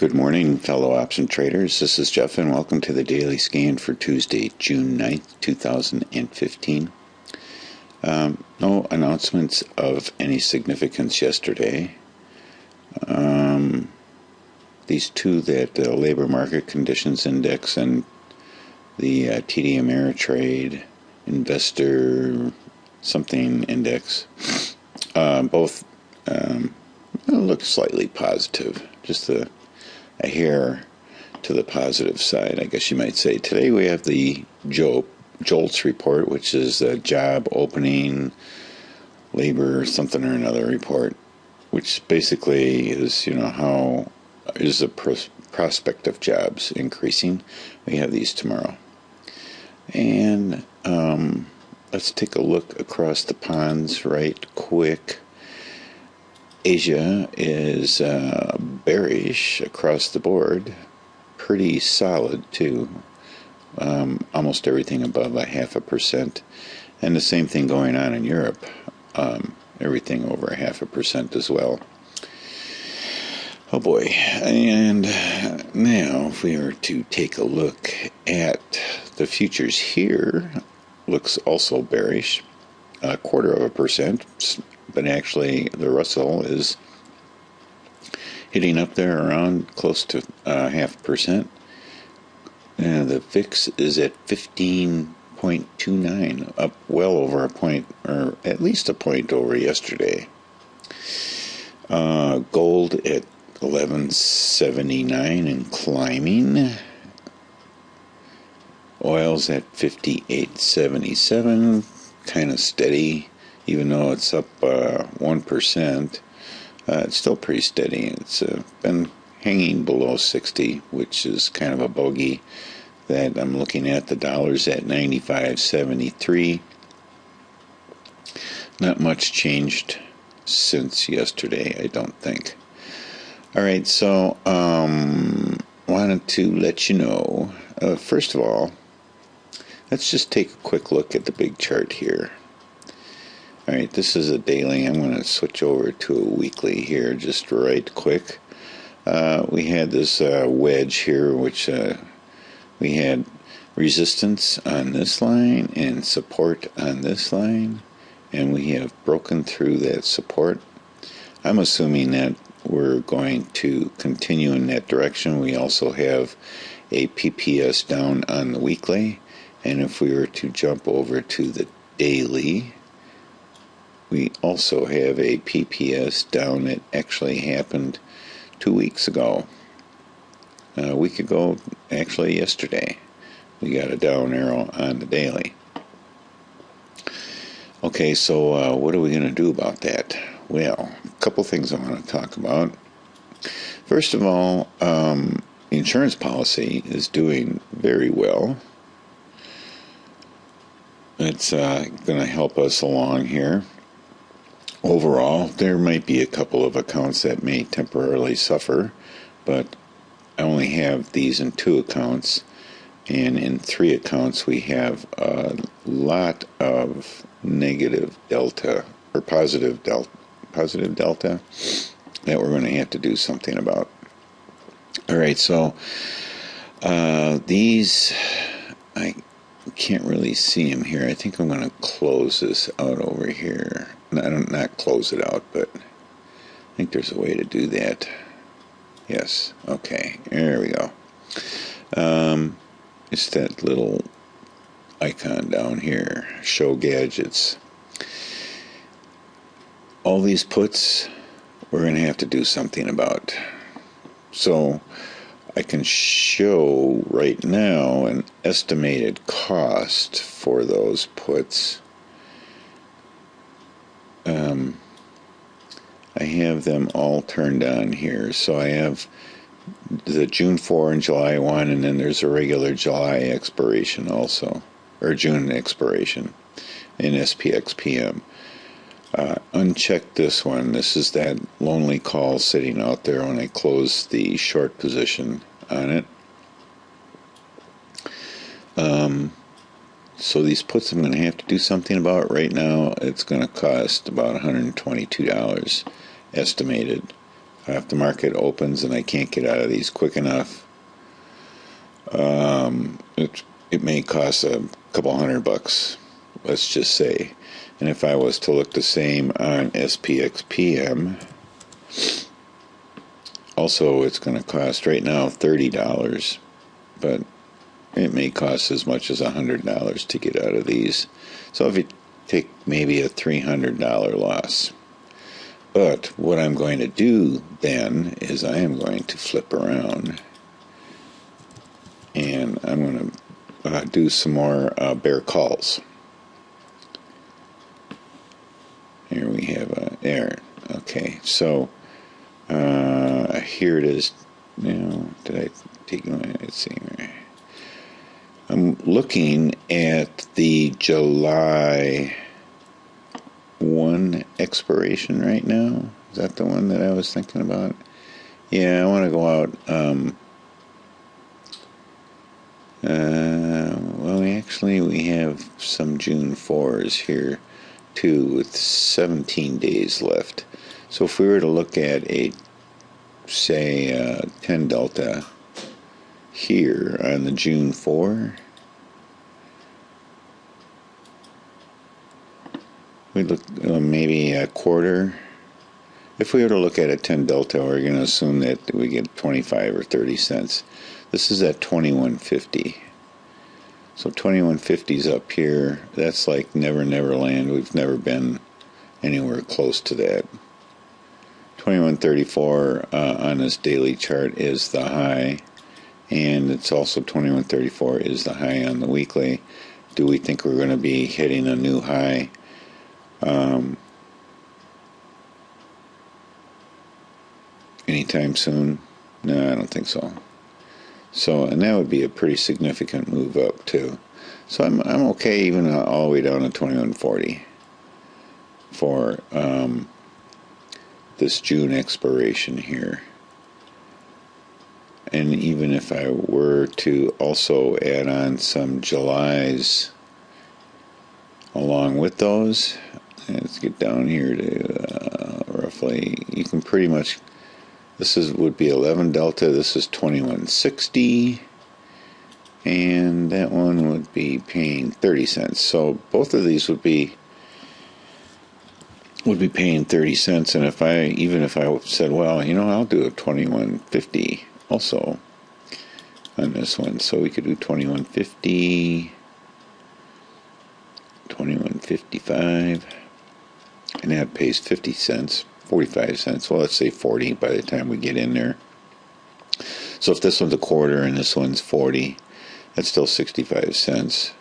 Good morning, fellow option traders. This is Jeff, and welcome to the daily scan for Tuesday, June 9th, 2015. No announcements of any significance yesterday. These two, that labor market conditions index and the TD Ameritrade investor something index, both look slightly positive, just a hair to the positive side, I guess you might say. Today we have the JOLTS report, which is a job opening, labor something or another report, which basically is, how is the prospect of jobs increasing. We have these tomorrow. And let's take a look across the ponds right quick. Asia is bearish across the board, pretty solid too. Almost everything above 0.5%, and the same thing going on in Europe. Everything over 0.5% as well. Oh boy! And now, if we were to take a look at the futures here, looks also bearish, 0.25%. But actually, the Russell is hitting up there around close to 0.5%. The VIX is at 15.29, up well over a point, or at least a point over yesterday. Gold at 11.79 and climbing. Oil's at 58.77, kind of steady. Even though it's up 1%, it's still pretty steady. It's been hanging below 60, which is kind of a bogey that I'm looking at. The dollar's at 95.73. Not much changed since yesterday, I don't think. All right, so wanted to let you know, first of all, let's just take a quick look at the big chart here. Alright, this is a daily. I'm going to switch over to a weekly here just right quick. We had this wedge here, which we had resistance on this line and support on this line, and we have broken through that support. I'm assuming that we're going to continue in that direction. We also have a PPS down on the weekly, and if we were to jump over to the daily, we also have a PPS down that actually happened 2 weeks ago. A week ago, actually yesterday, we got a down arrow on the daily. Okay, so what are we going to do about that? Well, a couple things I want to talk about. First of all, insurance policy is doing very well. It's going to help us along here. Overall, there might be a couple of accounts that may temporarily suffer, but I only have these in 2 accounts, and in 3 accounts we have a lot of negative delta, or positive delta that we're going to have to do something about. Alright, so these, I can't really see them here. I think I'm going to close this out over here. Not close it out, but I think there's a way to do that. Yes, okay, there we go. It's that little icon down here, show gadgets. All these puts we're going to have to do something about. So I can show right now an estimated cost for those puts. I have them all turned on here. So I have the JUN4 and JUL1, and then there's a regular July expiration also, or June expiration in SPXPM. Uncheck this one. This is that lonely call sitting out there when I close the short position on it. So these puts I'm going to have to do something about right now. It's going to cost about $122 estimated if the market opens and I can't get out of these quick enough, it may cost a couple $100, let's just say. And if I was to look the same on SPXPM, also it's going to cost right now $30, but it may cost as much as $100 to get out of these. So if you take maybe a $300 loss. But what I'm going to do then is I am going to flip around and I'm going to do some more bear calls. Here we have there. Okay, so here it is. Did I take my? Let's see. I'm looking at the July 1 expiration right now. Is that the one that I was thinking about? Yeah, I want to go out. Well, we have some JUN4s here too, with 17 days left. So if we were to look at a, say, 10 delta here on the JUN4, we look maybe a quarter. If we were to look at a 10 delta, we're going to assume that we get 25 or 30 cents. This is at 21.50. So 21.50's up here. That's like Never Land. We've never been anywhere close to that. 21.34 on this daily chart is the high, and it's also 21.34 is the high on the weekly. Do we think we're going to be hitting a new high? Anytime soon? No, I don't think so. So, and that would be a pretty significant move up too. So I'm okay even all the way down to 21.40 for this June expiration here. And even if I were to also add on some Julys along with those, let's get down here to roughly, you can pretty much, this would be 11 delta, this is 21.60, and that one would be paying 30 cents. So both of these would be paying 30 cents, and even if I said, well, I'll do a 21.50 also on this one, so we could do 21.50, 21.55, and that pays 50 cents, 45 cents. Well, let's say 40 by the time we get in there. So if this one's a quarter and this one's 40, that's still 65 cents.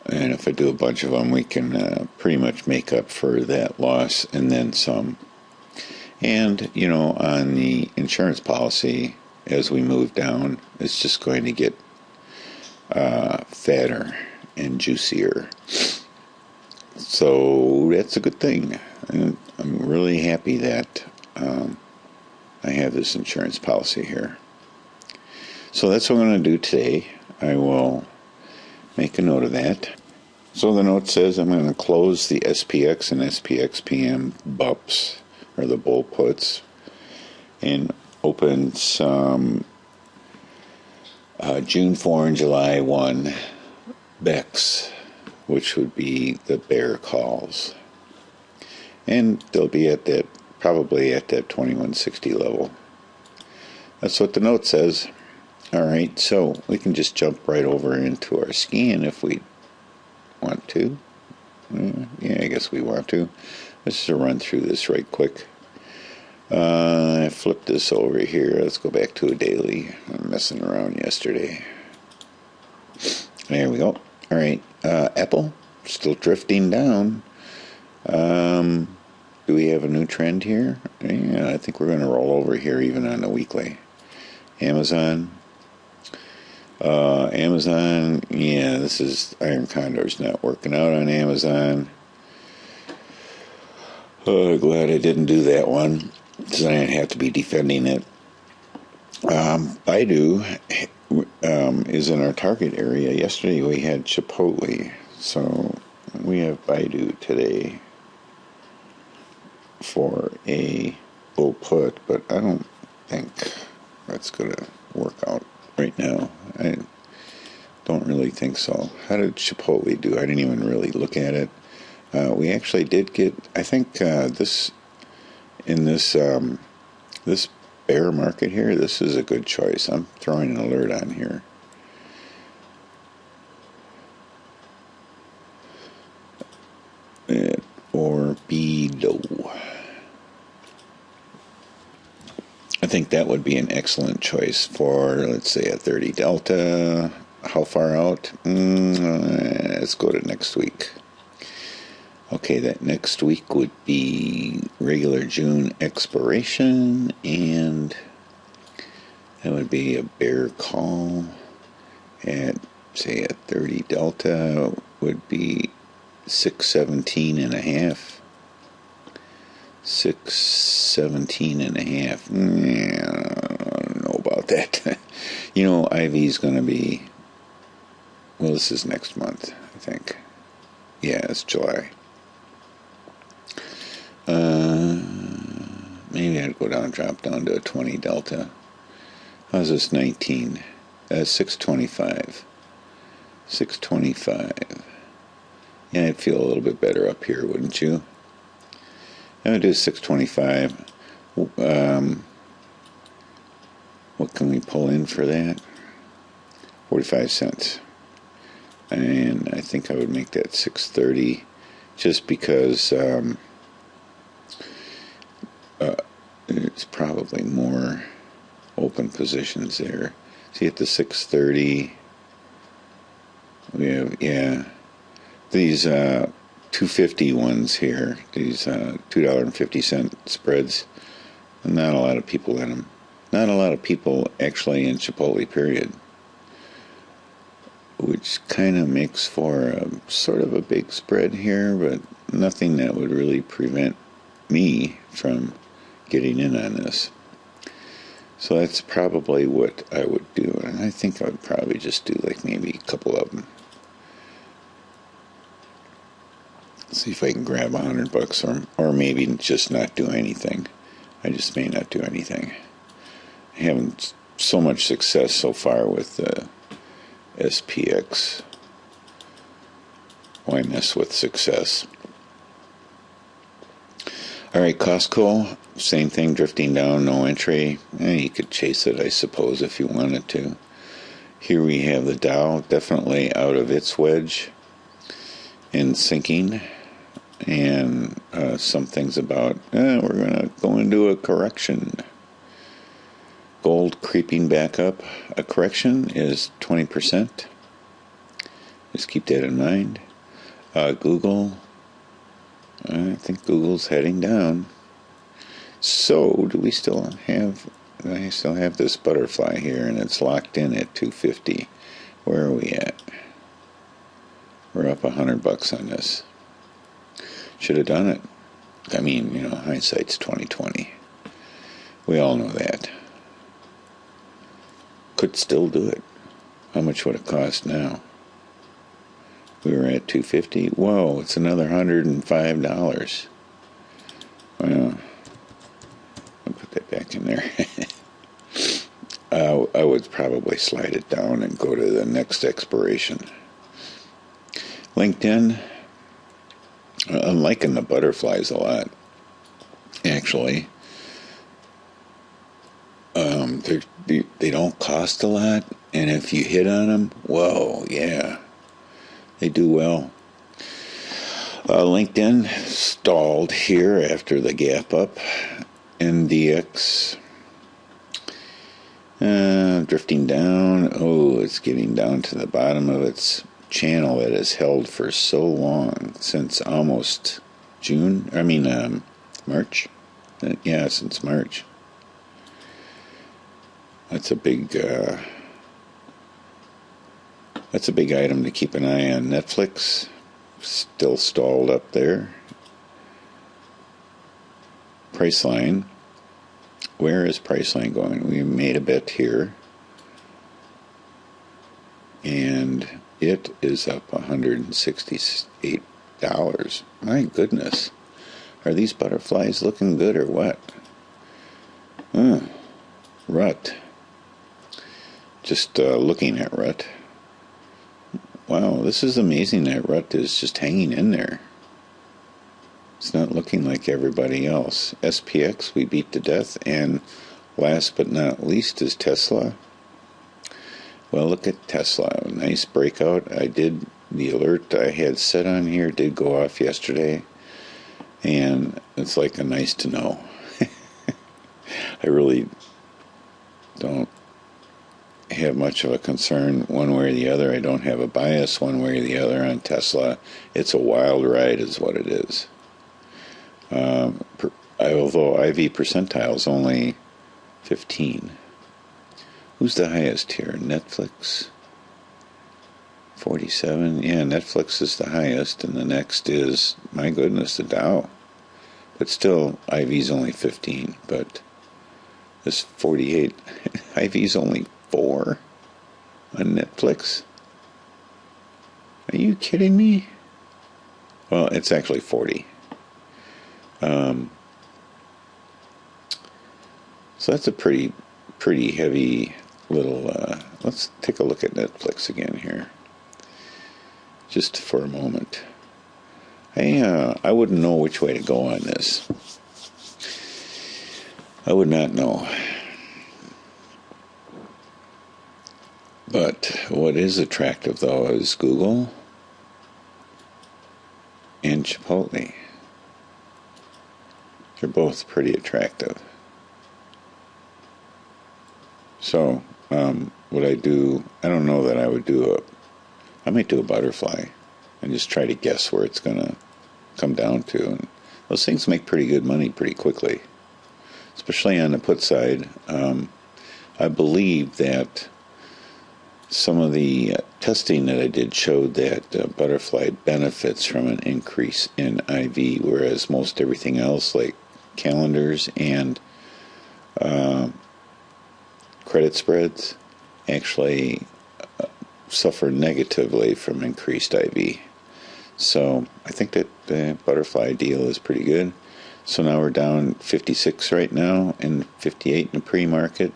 And if I do a bunch of them, we can pretty much make up for that loss and then some. And, on the insurance policy, as we move down, it's just going to get fatter and juicier. So that's a good thing. And I'm really happy that I have this insurance policy here. So that's what I'm going to do today. I will make a note of that. So the note says I'm going to close the SPX and SPXPM BUPs, or the bull puts, and open some JUN4 and JUL1 BECs, which would be the bear calls. And they'll be at that, probably at that 21.60 level. That's what the note says. Alright, so we can just jump right over into our scan if we want to. Yeah, I guess we want to. Let's just run through this right quick. I flipped this over here. Let's go back to a daily. I'm messing around yesterday. There we go. Alright, Apple, still drifting down. Do we have a new trend here? Yeah, I think we're going to roll over here even on the weekly. Amazon, yeah, this is Iron Condor's not working out on Amazon. Oh, glad I didn't do that one, because I didn't have to be defending it. Baidu is in our target area. Yesterday we had Chipotle, so we have Baidu today for a bull put, but I don't think that's going to work out right now. I don't really think so. How did Chipotle do? I didn't even really look at it. We actually did get, I think this bear market here, this is a good choice. I'm throwing an alert on here. Or BIDU. I think that would be an excellent choice for, let's say, a 30 delta. How far out? Let's go to next week. Okay, that next week would be regular June expiration, and that would be a bear call at, say, a 30 delta would be 617 and a half. 617 and a half. I don't know about that. You know, IV's going to be, well, this is next month, I think. Yeah, it's July. Maybe I'd go down, drop down to a 20 delta. How's this 19? 625. 625. Yeah, I'd feel a little bit better up here, wouldn't you? I'm going to do 625. What can we pull in for that? 45 cents. And I think I would make that 630 just because it's probably more open positions there. See, at the 630, we have, yeah, these 250 ones here, these $2.50 spreads, not a lot of people in them. Not a lot of people actually in Chipotle, period. Which kind of makes for a sort of a big spread here, but nothing that would really prevent me from getting in on this. So that's probably what I would do, and I think I would probably just do like maybe a couple of them. See if I can grab $100 or maybe just not do anything. I just may not do anything. I haven't so much success so far with the SPX. Why mess with success? Alright, Costco, same thing, drifting down, no entry. You could chase it, I suppose, if you wanted to. Here we have the Dow, definitely out of its wedge and sinking. And some things about, we're going to go into a correction. Gold creeping back up. A correction is 20%. Just keep that in mind. Google, I think Google's heading down. So, do I still have this butterfly here, and it's locked in at 250. Where are we at? We're up $100 on this. Should have done it. I mean, you know, hindsight's 20/20. We all know that. Could still do it. How much would it cost now? We were at 250. Whoa, it's another $105. Well, I'll put that back in there. I would probably slide it down and go to the next expiration. LinkedIn, I'm liking the butterflies a lot, actually. They don't cost a lot, and if you hit on them, whoa, yeah, they do well. LinkedIn stalled here after the gap up. NDX drifting down. Oh, it's getting down to the bottom of its channel that has held for so long, since almost March. Yeah, since March. That's a big item to keep an eye on. Netflix still stalled up there. Priceline. Where is Priceline going? We made a bet here, and it is up $168. My goodness. Are these butterflies looking good or what? RUT. Just looking at RUT. Wow, this is amazing that RUT is just hanging in there. It's not looking like everybody else. SPX we beat to death, and last but not least is Tesla. Well, look at Tesla. Nice breakout. The alert I had set on here did go off yesterday, and it's like a nice to know. I really don't have much of a concern one way or the other. I don't have a bias one way or the other on Tesla. It's a wild ride is what it is. Although IV percentile is only 15. Who's the highest here? Netflix? 47. Yeah, Netflix is the highest, and the next is, my goodness, the Dow. But still, IV's only 15, but this 48. IV's only 4 on Netflix. Are you kidding me? Well, it's actually 40. So that's a pretty heavy little, let's take a look at Netflix again here, just for a moment. I wouldn't know which way to go on this. I would not know. But what is attractive, though, is Google and Chipotle. They're both pretty attractive. So, would I do, I don't know that I would do I might do a butterfly and just try to guess where it's going to come down to. And those things make pretty good money pretty quickly, especially on the put side. I believe that some of the testing that I did showed that butterfly benefits from an increase in IV, whereas most everything else, like calendars and credit spreads, actually suffer negatively from increased IV. So I think that the butterfly deal is pretty good. So now we're down 56 right now and 58 in the pre-market.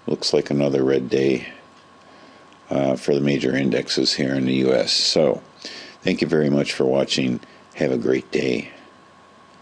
Looks like another red day for the major indexes here in the U.S. So thank you very much for watching. Have a great day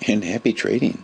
and happy trading.